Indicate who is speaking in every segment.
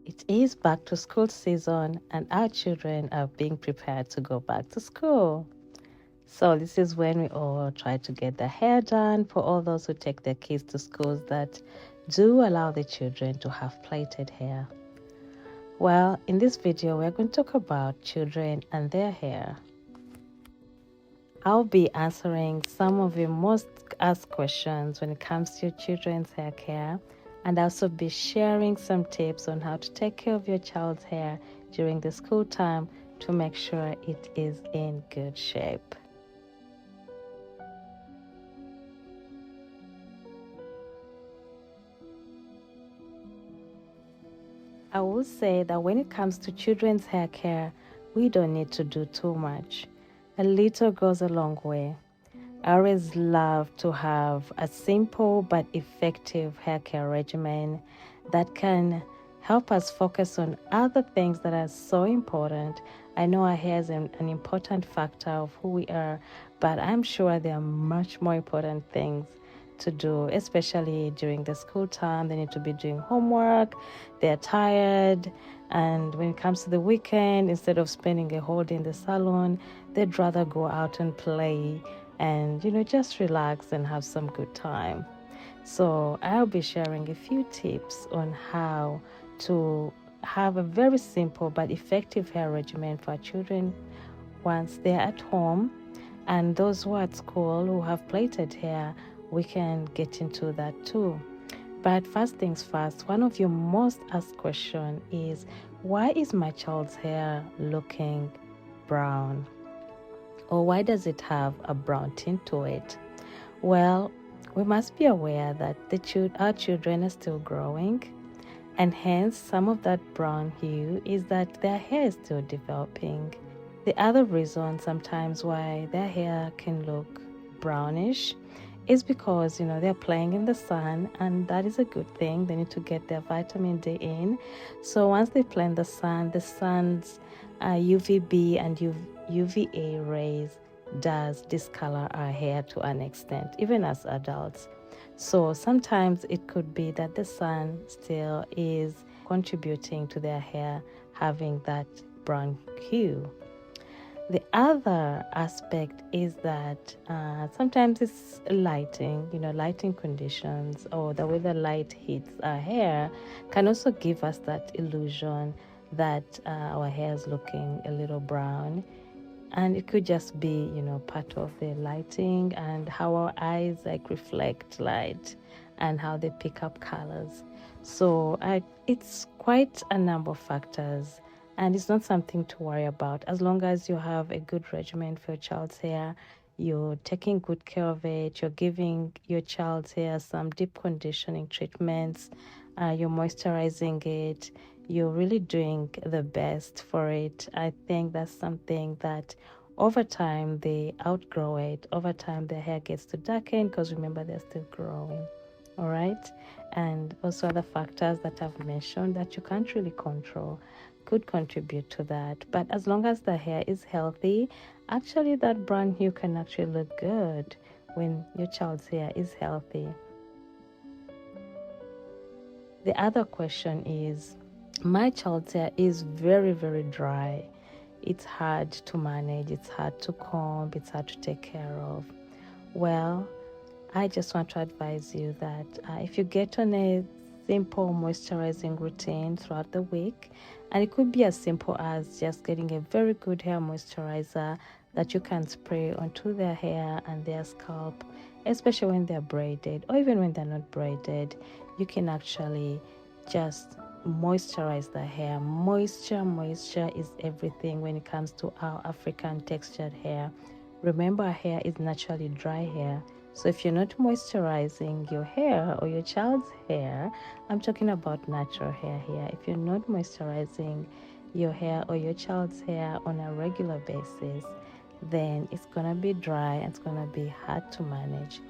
Speaker 1: It is back to school season and our children are being prepared to go back to school. So this is when we all try to get their hair done for all those who take their kids to schools that do allow the children to have plaited hair. Well, in this video, we're going to talk about children and their hair. I'll be answering some of your most asked questions when it comes to your children's hair care, and I'll also be sharing some tips on how to take care of your child's hair during the school time to make sure it is in good shape. I will say that when it comes to children's hair care, we don't need to do too much. A little goes a long way. I always love to have a simple but effective hair care regimen that can help us focus on other things that are so important. I know our hair is an important factor of who we are, but I'm sure there are much more important things to do, especially during the school time. They need to be doing homework, they're tired, and when it comes to the weekend, instead of spending a whole day in the salon, they'd rather go out and play and just relax and have some good time. So I'll be sharing a few tips on how to have a very simple but effective hair regimen for our children once they're at home, and those who are at school who have plaited hair, we can get into that too. But first things first, one of your most asked questions is, why is my child's hair looking brown? Or why does it have a brown tint to it? Well, we must be aware that our children are still growing, and hence some of that brown hue is that their hair is still developing. The other reason sometimes why their hair can look brownish is because they're playing in the sun, and that is a good thing. They need to get their vitamin D in. So once they play in the sun's UVB and UVA rays does discolor our hair to an extent, even as adults. So sometimes it could be that the sun still is contributing to their hair having that brown hue. The other aspect is that sometimes it's lighting conditions, or the way the light hits our hair can also give us that illusion that our hair is looking a little brown. And it could just be, part of the lighting and how our eyes reflect light and how they pick up colors. So it's quite a number of factors. And it's not something to worry about. As long as you have a good regimen for your child's hair, you're taking good care of it, you're giving your child's hair some deep conditioning treatments, you're moisturizing it, you're really doing the best for it. I think that's something that over time they outgrow it. Over time their hair gets to darken because remember, they're still growing. All right. And also other factors that I've mentioned that you can't really control could contribute to that. But as long as the hair is healthy, actually that brown hue can actually look good when your child's hair is healthy. The other question is, my child's hair is very, very dry. It's hard to manage, it's hard to comb, it's hard to take care of. Well, I just want to advise you that if you get on a simple moisturizing routine throughout the week, and it could be as simple as just getting a very good hair moisturizer that you can spray onto their hair and their scalp, especially when they're braided, or even when they're not braided, you can actually just moisturize the hair. Moisture is everything when it comes to our African textured hair. Remember, our hair is naturally dry hair. So if you're not moisturizing your hair or your child's hair, I'm talking about natural hair here. If you're not moisturizing your hair or your child's hair on a regular basis, then it's gonna be dry and it's gonna be hard to manage.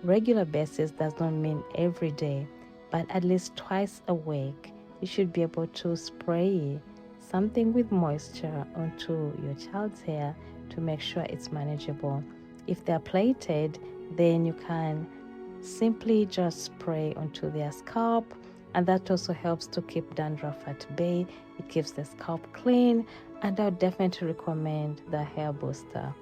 Speaker 1: Regular basis does not mean every day, but at least twice a week, you should be able to spray something with moisture onto your child's hair to make sure it's manageable. If they're plaited, then you can simply just spray onto their scalp and that also helps to keep dandruff at bay. It keeps the scalp clean, and I would definitely recommend the hair booster.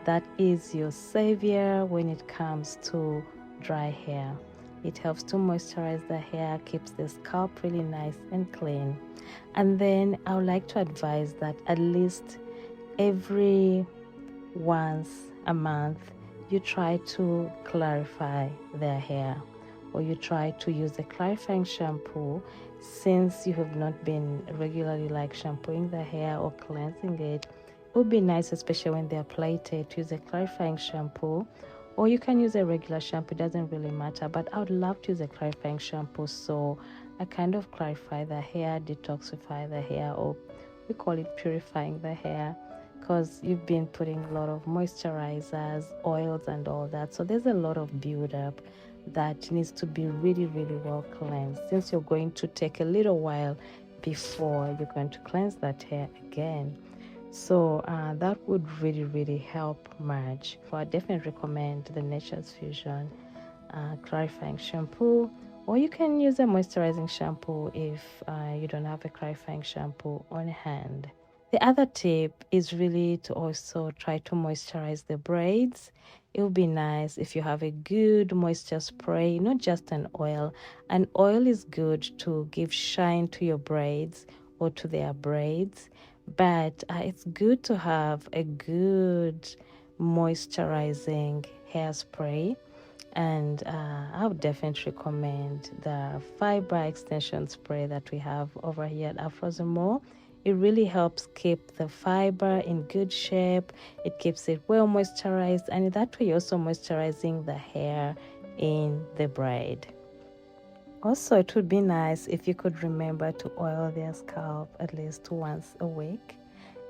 Speaker 1: That is your savior when it comes to dry hair. It helps to moisturize the hair, keeps the scalp really nice and clean. And then I would like to advise that at least every once a month you try to clarify their hair, or you try to use a clarifying shampoo. Since you have not been regularly like shampooing the hair or cleansing it, it would be nice, especially when they're plaited, to use a clarifying shampoo, or you can use a regular shampoo. It doesn't really matter, but I would love to use a clarifying shampoo, so I kind of clarify the hair, detoxify the hair, or we call it purifying the hair, because you've been putting a lot of moisturizers, oils, and all that. So there's a lot of buildup that needs to be really, really well cleansed, since you're going to take a little while before you're going to cleanse that hair again. So that would really, really help much. So I definitely recommend the Nature's Fusion clarifying shampoo, or you can use a moisturizing shampoo if you don't have a clarifying shampoo on hand. The other tip is really to also try to moisturize the braids. It would be nice if you have a good moisture spray, not just an oil. An oil is good to give shine to your braids or to their braids, but it's good to have a good moisturizing hairspray. And I would definitely recommend the fiber extension spray that we have over here at Afrozimo. It really helps keep the fiber in good shape. It keeps it well moisturized, and that way you're also moisturizing the hair in the braid. Also, it would be nice if you could remember to oil their scalp at least once a week.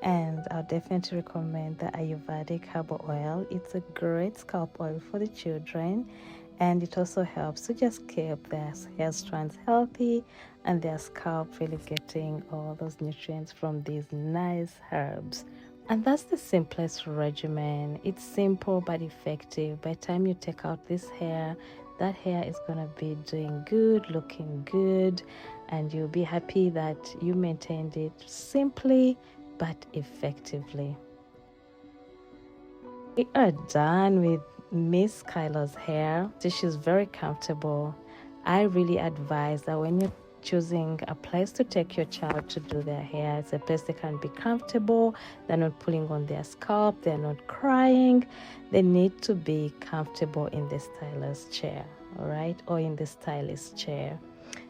Speaker 1: And I'll definitely recommend the Ayurvedic herbal oil. It's a great scalp oil for the children, and it also helps to just keep their hair strands healthy and their scalp really getting all those nutrients from these nice herbs. And that's the simplest regimen. It's simple but effective. By the time you take out this hair, that hair is going to be doing good, looking good, and you'll be happy that you maintained it simply but effectively. We are done with Miss Kyla's hair. She's very comfortable. I really advise that when you're choosing a place to take your child to do their hair, it's a place they can be comfortable. They're not pulling on their scalp, they're not crying. They need to be comfortable in the stylist chair, all right, or in the stylist chair.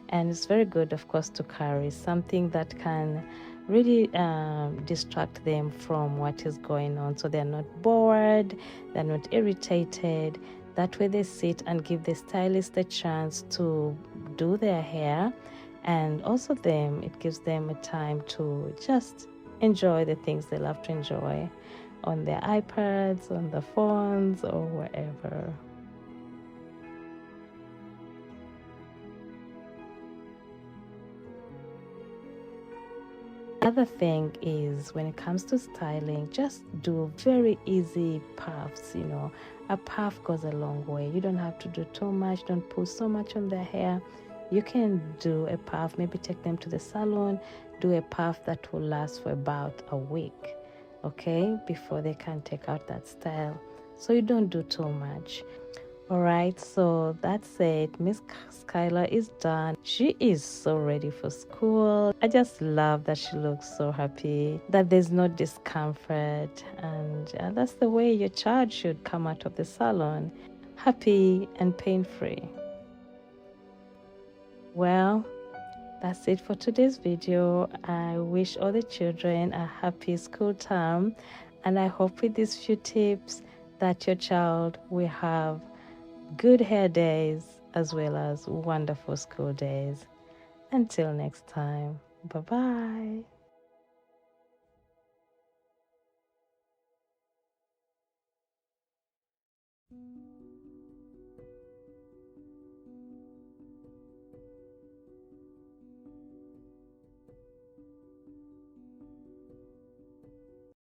Speaker 1: And it's very good, of course, to carry something that can really distract them from what is going on, so they're not bored, they're not irritated. That way they sit and give the stylist a chance to do their hair, and also it gives them a time to just enjoy the things they love to enjoy on their iPads, on the phones, or wherever. Other thing is, when it comes to styling, just do very easy puffs. A puff goes a long way. You don't have to do too much. Don't put so much on their hair. You can do a puff, maybe take them to the salon, do a puff that will last for about a week, okay, before they can take out that style. So you don't do too much. All right, so that's it. Miss Skylar is done. She is so ready for school. I just love that she looks so happy, that there's no discomfort, and that's the way your child should come out of the salon, happy and pain-free. Well, that's it for today's video. I wish all the children a happy school term, and I hope with these few tips that your child will have good hair days as well as wonderful school days. Until next time, bye-bye.